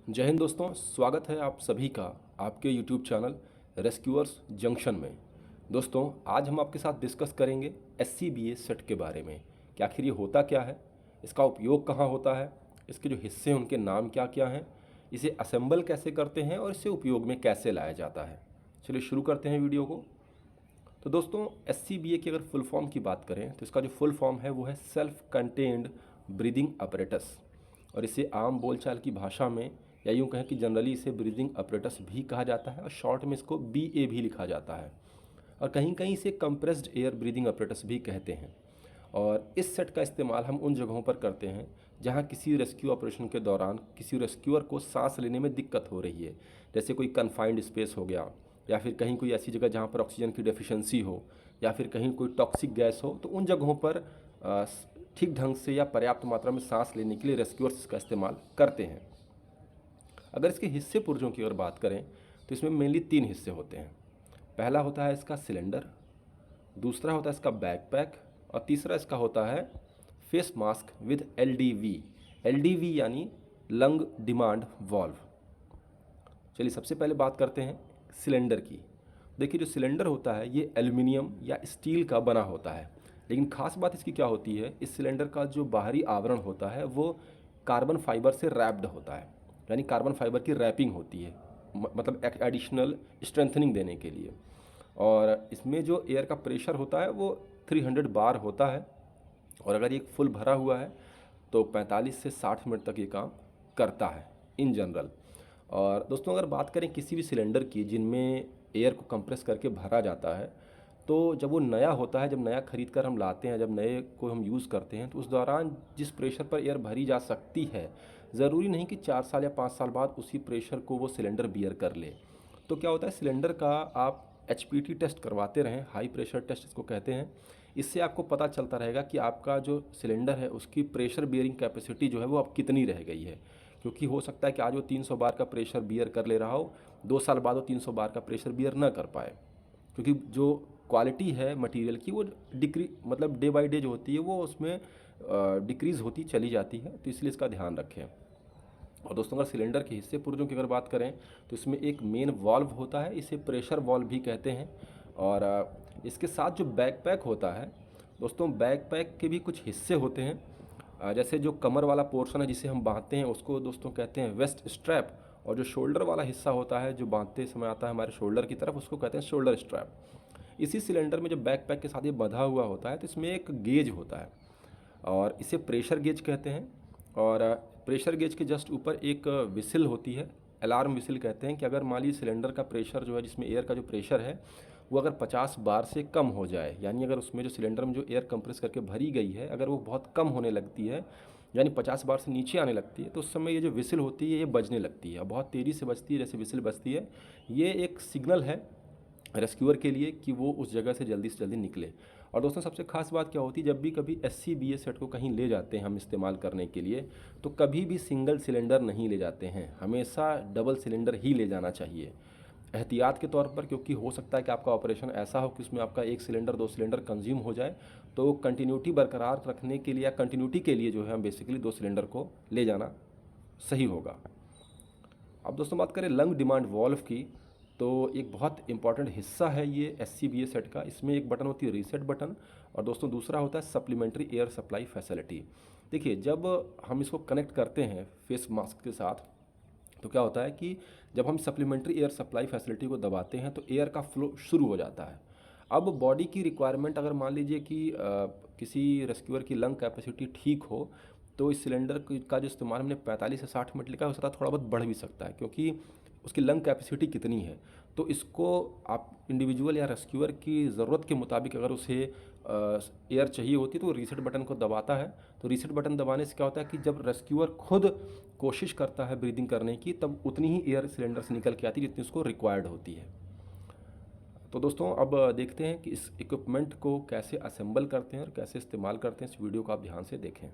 जय हिंद दोस्तों, स्वागत है आप सभी का आपके YouTube चैनल रेस्क्यूअर्स जंक्शन में। दोस्तों, आज हम आपके साथ डिस्कस करेंगे SCBA सेट के बारे में कि आखिर ये होता क्या है, इसका उपयोग कहाँ होता है, इसके जो हिस्से हैं उनके नाम क्या क्या हैं, इसे असेंबल कैसे करते हैं और इसे उपयोग में कैसे लाया जाता है। चलिए शुरू करते हैं वीडियो को। तो दोस्तों, SCBA की अगर फुल फॉर्म की बात करें तो इसका जो फुल फॉर्म है वो है सेल्फ कंटेन्ड ब्रीदिंग अपरेटस, और इसे आम बोलचाल की भाषा में या यूँ कहें कि जनरली इसे ब्रीदिंग अपरेटस भी कहा जाता है और शॉर्ट में इसको BA भी लिखा जाता है, और कहीं कहीं इसे कंप्रेस्ड एयर ब्रीदिंग अपरेटस भी कहते हैं। और इस सेट का इस्तेमाल हम उन जगहों पर करते हैं जहां किसी रेस्क्यू ऑपरेशन के दौरान किसी रेस्क्यूअर को सांस लेने में दिक्कत हो रही है, जैसे कोई कन्फाइंड स्पेस हो गया, या फिर कहीं कोई ऐसी जगह जहां पर ऑक्सीजन की डेफिशिएंसी हो, या फिर कहीं कोई टॉक्सिक गैस हो। तो उन जगहों पर ठीक ढंग से या पर्याप्त मात्रा में सांस लेने के लिए रेस्क्यूअर्स इसका इस्तेमाल करते हैं। अगर इसके हिस्से पुर्जों की अगर बात करें तो इसमें मेनली 3 हिस्से होते हैं। पहला होता है इसका सिलेंडर, दूसरा होता है इसका बैकपैक, और तीसरा इसका होता है फेस मास्क विद LDV यानी लंग डिमांड वॉल्व। चलिए सबसे पहले बात करते हैं सिलेंडर की। देखिए, जो सिलेंडर होता है ये एल्युमिनियम या स्टील का बना होता है, लेकिन खास बात इसकी क्या होती है, इस सिलेंडर का जो बाहरी आवरण होता है वो कार्बन फाइबर से रैप्ड होता है, यानी कार्बन फाइबर की रैपिंग होती है, मतलब एक एडिशनल स्ट्रेंथनिंग देने के लिए। और इसमें जो एयर का प्रेशर होता है वो 300 बार होता है, और अगर ये फुल भरा हुआ है तो 45 से 60 मिनट तक ये काम करता है इन जनरल। और दोस्तों, अगर बात करें किसी भी सिलेंडर की जिनमें एयर को कंप्रेस करके भरा जाता है, तो जब वो नया होता है, जब नया खरीद कर हम लाते हैं, जब नए को हम यूज़ करते हैं, तो उस दौरान जिस प्रेशर पर एयर भरी जा सकती है, ज़रूरी नहीं कि 4 साल या 5 साल बाद उसी प्रेशर को वो सिलेंडर बियर कर ले। तो क्या होता है, सिलेंडर का आप HPT टेस्ट करवाते रहें, हाई प्रेशर टेस्ट इसको कहते हैं। इससे आपको पता चलता रहेगा कि आपका जो सिलेंडर है उसकी प्रेशर बियरिंग कैपेसिटी जो है वो अब कितनी रह गई है, क्योंकि हो सकता है कि आज वो 300 बार का प्रेशर बियर कर ले रहा हो, 2 साल बाद वो 300 बार का प्रेशर बियर ना कर पाए, क्योंकि जो क्वालिटी है मटेरियल की वो मतलब डे बाय डे जो होती है वो उसमें डिक्रीज़ होती चली जाती है। तो इसलिए इसका ध्यान रखें। और दोस्तों, अगर सिलेंडर के हिस्से पुर्जों की अगर बात करें तो इसमें एक मेन वाल्व होता है, इसे प्रेशर वाल्व भी कहते हैं। और इसके साथ जो बैकपैक होता है दोस्तों, बैकपैक के भी कुछ हिस्से होते हैं। जैसे जो कमर वाला पोर्शन है जिसे हम बांधते हैं उसको दोस्तों कहते हैं वेस्ट स्ट्रैप, और जो शोल्डर वाला हिस्सा होता है जो बांधते समय आता है हमारे शोल्डर की तरफ, उसको कहते हैं शोल्डर स्ट्रैप। इसी सिलेंडर में जब बैकपैक के साथ ये बंधा हुआ होता है तो इसमें एक गेज होता है, और इसे प्रेशर गेज कहते हैं। और प्रेशर गेज के जस्ट ऊपर एक विसिल होती है, अलार्म विसिल कहते हैं, कि अगर मान लीजिए सिलेंडर का प्रेशर जो है, जिसमें एयर का जो प्रेशर है वो अगर 50 बार से कम हो जाए, यानी अगर उसमें जो सिलेंडर में जो एयर कंप्रेस करके भरी गई है अगर वो बहुत कम होने लगती है, यानी 50 बार से नीचे आने लगती है, तो उस समय ये जो विसिल होती है ये बजने लगती है, और बहुत तेज़ी से बजती है, जैसे विसिल बजती है। ये एक सिग्नल है रेस्क्यूअर के लिए कि वो उस जगह से जल्दी निकले। और दोस्तों, सबसे खास बात क्या होती है, जब भी कभी SCBA सेट को कहीं ले जाते हैं हम इस्तेमाल करने के लिए, तो कभी भी सिंगल सिलेंडर नहीं ले जाते हैं, हमेशा डबल सिलेंडर ही ले जाना चाहिए एहतियात के तौर पर, क्योंकि हो सकता है कि आपका ऑपरेशन ऐसा हो कि उसमें आपका 1 सिलेंडर 2 सिलेंडर कंज्यूम हो जाए। तो कंटिन्यूटी बरकरार रखने के लिए या कंटिन्यूटी के लिए जो है हम बेसिकली 2 सिलेंडर को ले जाना सही होगा। अब दोस्तों, बात करें लंग डिमांड वॉल्व की, तो एक बहुत इंपॉर्टेंट हिस्सा है ये SCBA सेट का। इसमें एक बटन होती है रीसेट बटन, और दोस्तों दूसरा होता है सप्लीमेंट्री एयर सप्लाई फैसिलिटी। देखिए, जब हम इसको कनेक्ट करते हैं फेस मास्क के साथ तो क्या होता है कि जब हम सप्लीमेंट्री एयर सप्लाई फैसिलिटी को दबाते हैं तो एयर का फ्लो शुरू हो जाता है। अब बॉडी की रिक्वायरमेंट, अगर मान लीजिए कि किसी रेस्क्यूअर की लंग कैपेसिटी ठीक हो, तो इस सिलेंडर का जो इस्तेमाल हमने 45 से 60 मिनट लिखा है, हो सकता है थोड़ा बहुत बढ़ भी सकता है, क्योंकि उसकी लंग कैपेसिटी कितनी है। तो इसको आप इंडिविजुअल या रेस्क्यूअर की ज़रूरत के मुताबिक अगर उसे एयर चाहिए होती है तो रीसेट बटन को दबाता है। तो रीसेट बटन दबाने से क्या होता है कि जब रेस्क्यूअर खुद कोशिश करता है ब्रीदिंग करने की, तब उतनी ही एयर सिलेंडर से निकल के आती है जितनी उसको रिक्वायर्ड होती है। तो दोस्तों, अब देखते हैं कि इस इक्विपमेंट को कैसे असेंबल करते हैं और कैसे इस्तेमाल करते हैं। इस वीडियो को आप ध्यान से देखें।